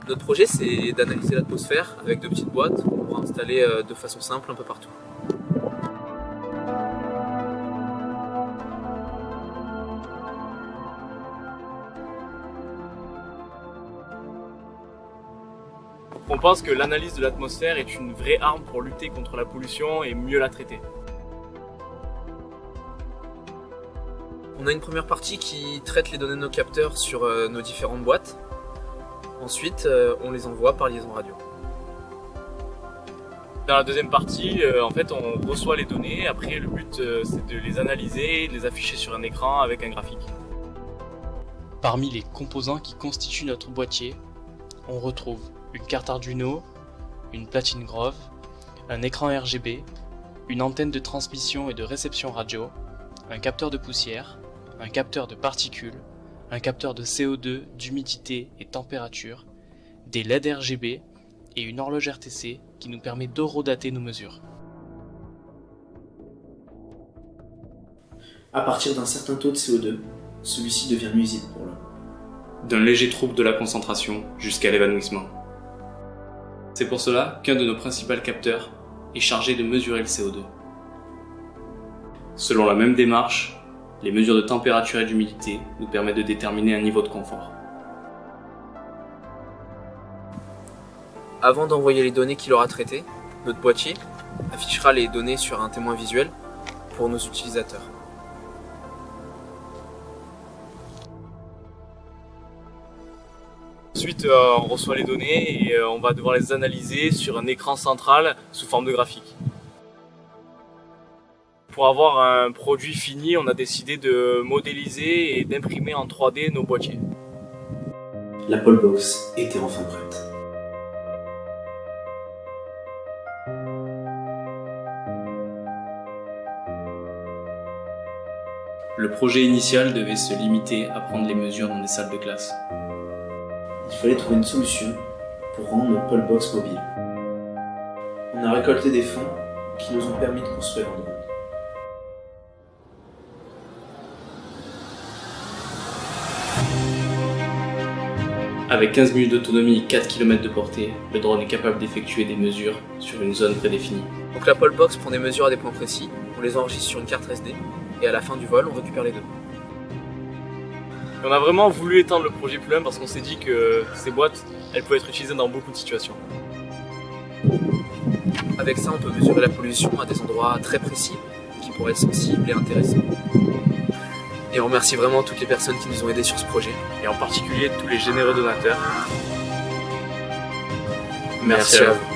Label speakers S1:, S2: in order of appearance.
S1: Notre projet, c'est d'analyser l'atmosphère avec de petites boîtes qu'on pourra installer de façon simple un peu partout.
S2: On pense que l'analyse de l'atmosphère est une vraie arme pour lutter contre la pollution et mieux la traiter.
S1: On a une première partie qui traite les données de nos capteurs sur nos différentes boîtes. Ensuite, on les envoie par liaison radio.
S2: Dans la deuxième partie, en fait, on reçoit les données. Après, le but, c'est de les analyser, de les afficher sur un écran avec un graphique.
S3: Parmi les composants qui constituent notre boîtier, on retrouve une carte Arduino, une platine Grove, un écran RGB, une antenne de transmission et de réception radio, un capteur de poussière, un capteur de particules, un capteur de CO2, d'humidité et température, des LED RGB et une horloge RTC qui nous permet d'horodater nos mesures.
S4: À partir d'un certain taux de CO2, celui-ci devient nuisible pour l'homme.
S5: D'un léger trouble de la concentration jusqu'à l'évanouissement. C'est pour cela qu'un de nos principaux capteurs est chargé de mesurer le CO2. Selon la même démarche, les mesures de température et d'humidité nous permettent de déterminer un niveau de confort.
S1: Avant d'envoyer les données qu'il aura traitées, notre boîtier affichera les données sur un témoin visuel pour nos utilisateurs.
S2: Ensuite, on reçoit les données et on va devoir les analyser sur un écran central sous forme de graphique. Pour avoir un produit fini, on a décidé de modéliser et d'imprimer en 3D nos boîtiers.
S4: La Polbox était enfin prête.
S5: Le projet initial devait se limiter à prendre les mesures dans des salles de classe.
S4: Il fallait trouver une solution pour rendre notre Polbox mobile. On a récolté des fonds qui nous ont permis de construire un drone.
S5: Avec 15 minutes d'autonomie et 4 km de portée, le drone est capable d'effectuer des mesures sur une zone prédéfinie.
S1: Donc la Polbox prend des mesures à des points précis, on les enregistre sur une carte SD et à la fin du vol, on récupère les données.
S2: On a vraiment voulu étendre le projet plus loin parce qu'on s'est dit que ces boîtes, elles pouvaient être utilisées dans beaucoup de situations.
S1: Avec ça, on peut mesurer la pollution à des endroits très précis qui pourraient être sensibles et intéressants. Et on remercie vraiment toutes les personnes qui nous ont aidés sur ce projet.
S2: Et en particulier tous les généreux donateurs.
S1: Merci à vous.